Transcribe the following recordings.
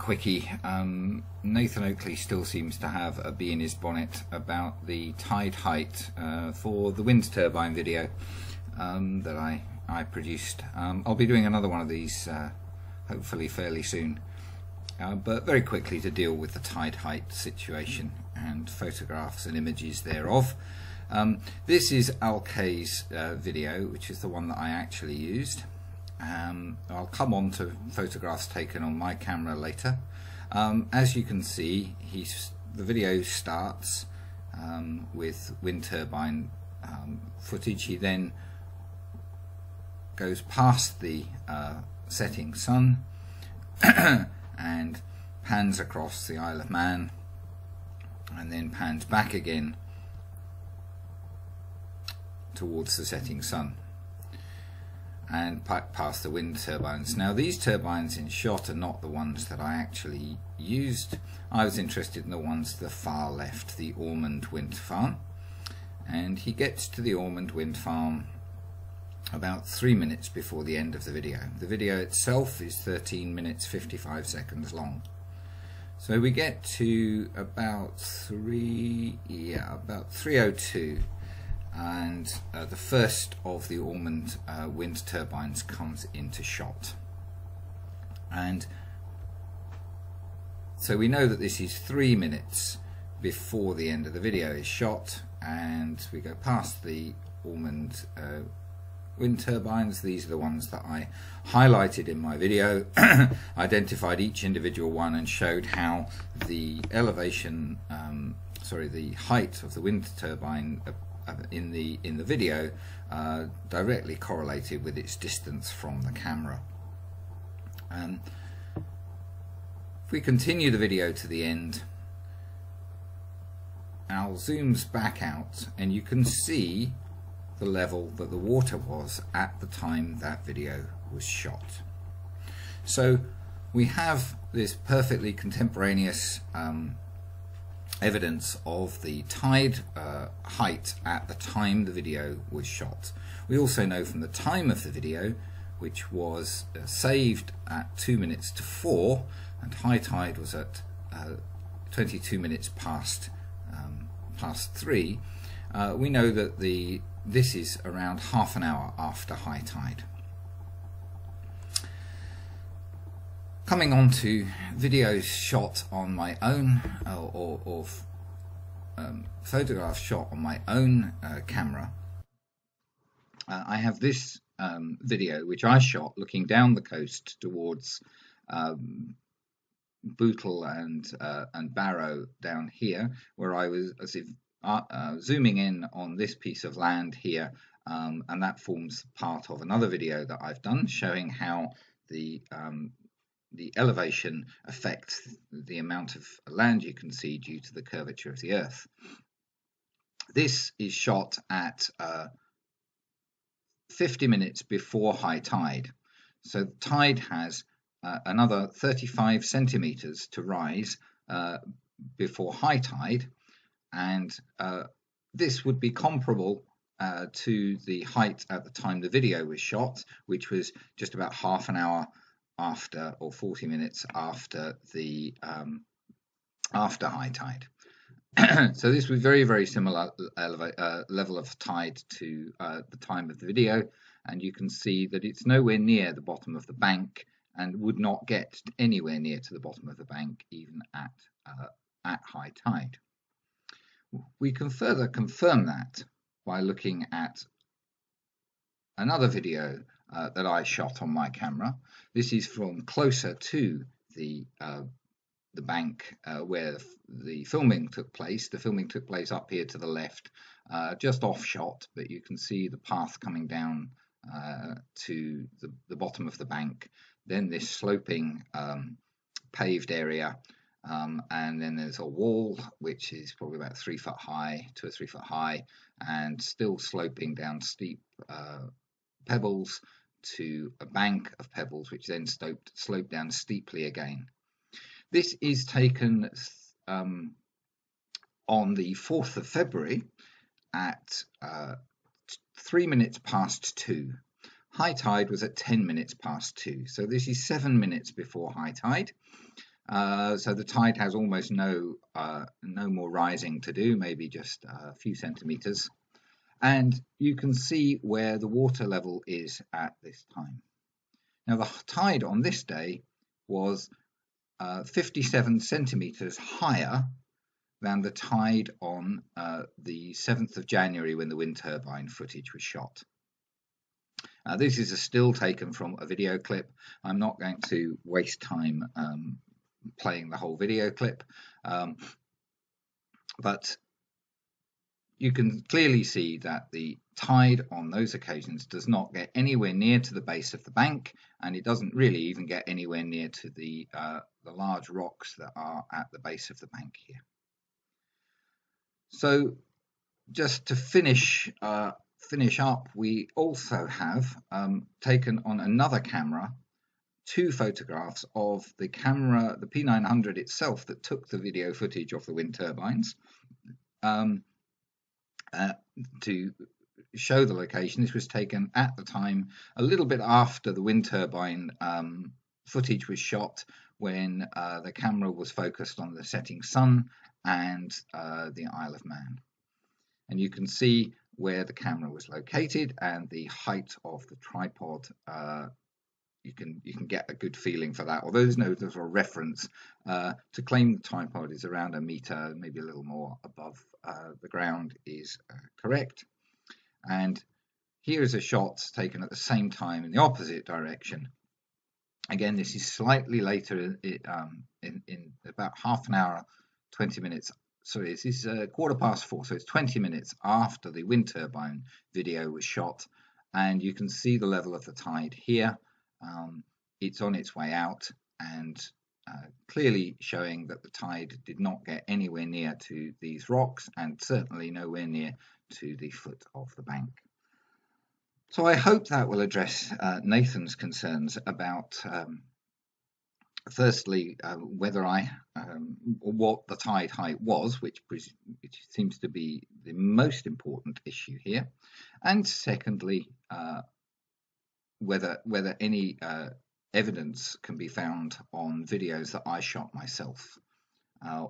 quickie. Nathan Oakley still seems to have a bee in his bonnet about the tide height for the wind turbine video that I produced. I'll be doing another one of these hopefully fairly soon, but very quickly to deal with the tide height situation and photographs and images thereof. This is Alkay's video, which is the one that I actually used. I'll come on to photographs taken on my camera later. As you can see, the video starts with wind turbine footage. He then goes past the setting sun and pans across the Isle of Man, and then pans back again towards the setting sun and past the wind turbines. Now, these turbines in shot are not the ones that I actually used. I was interested in the ones to the far left, the Ormond wind farm, and he gets to the Ormond wind farm about 3 minutes before the end of the video. The video itself is 13 minutes 55 seconds long. So we get to about 3:02, and the first of the Ormond wind turbines comes into shot. And so we know that this is 3 minutes before the end of the video is shot, and we go past the Ormond wind turbines. These are the ones that I highlighted in my video, identified each individual one and showed how the elevation, the height of the wind turbine in the video directly correlated with its distance from the camera. If we continue the video to the end, Al zooms back out and you can see the level that the water was at the time that video was shot. So we have this perfectly contemporaneous evidence of the tide height at the time the video was shot. We also know from the time of the video, which was saved at 2 minutes to 4, and high tide was at 22 minutes past 3. We know that this is around half an hour after high tide. Coming on to videos shot on my own, or photographs shot on my own camera. I have this video which I shot looking down the coast towards Bootle and Barrow down here, where I was zooming in on this piece of land here, and that forms part of another video that I've done showing how the elevation affects the amount of land you can see due to the curvature of the earth. This is shot at 50 minutes before high tide. So the tide has another 35 centimeters to rise before high tide, and this would be comparable to the height at the time the video was shot, which was just about half an hour after, or 40 minutes after the after high tide. So this was very, very similar level of tide to the time of the video, and you can see that it's nowhere near the bottom of the bank and would not get anywhere near to the bottom of the bank even at high tide. We can further confirm that by looking at another video that I shot on my camera. This is from closer to the bank where the filming took place. The filming took place up here to the left, just off shot, but you can see the path coming down to the bottom of the bank, then this sloping paved area, and then there's a wall which is probably about 3 foot high, 2 or 3 foot high, and still sloping down steep pebbles to a bank of pebbles which then slope down steeply again. This is taken on the 4th of February at 3 minutes past 2. High tide was at 10 minutes past 2, so this is 7 minutes before high tide. So the tide has almost no more rising to do, maybe just a few centimeters. And you can see where the water level is at this time. Now the tide on this day was 57 centimeters higher than the tide on the 7th of January when the wind turbine footage was shot. This is a still taken from a video clip. I'm not going to waste time playing the whole video clip, but you can clearly see that the tide on those occasions does not get anywhere near to the base of the bank, and it doesn't really even get anywhere near to the large rocks that are at the base of the bank here. So just to finish up, we also have taken on another camera 2 photographs of the camera, the P900 itself, that took the video footage of the wind turbines to show the location. This was taken at the time a little bit after the wind turbine footage was shot, when the camera was focused on the setting sun and the Isle of Man. And you can see where the camera was located and the height of the tripod. You can get a good feeling for that. Although there's no sort of reference, to claim the tripod is around a meter, maybe a little more above the ground is correct. And here is a shot taken at the same time in the opposite direction. Again, this is slightly later, in about half an hour, 20 minutes. Sorry, this is 4:15, so it's 20 minutes after the wind turbine video was shot, and you can see the level of the tide here. It's on its way out, and clearly showing that the tide did not get anywhere near to these rocks, and certainly nowhere near to the foot of the bank. So I hope that will address Nathan's concerns about firstly, whether what the tide height was, which seems to be the most important issue here, and secondly, whether any evidence can be found on videos that I shot myself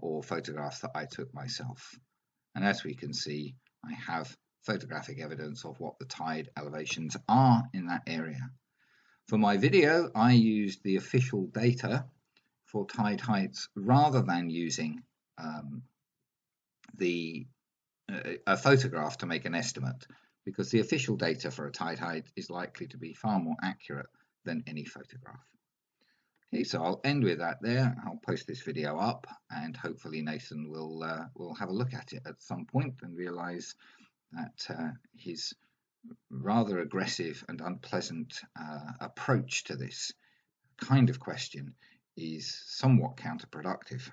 or photographs that I took myself. And as we can see, I have photographic evidence of what the tide elevations are in that area. For my video, I used the official data for tide heights rather than using a photograph to make an estimate, because the official data for a tide height is likely to be far more accurate than any photograph. Okay, so I'll end with that there. I'll post this video up, and hopefully Nathan will have a look at it at some point and realize that his rather aggressive and unpleasant approach to this kind of question is somewhat counterproductive.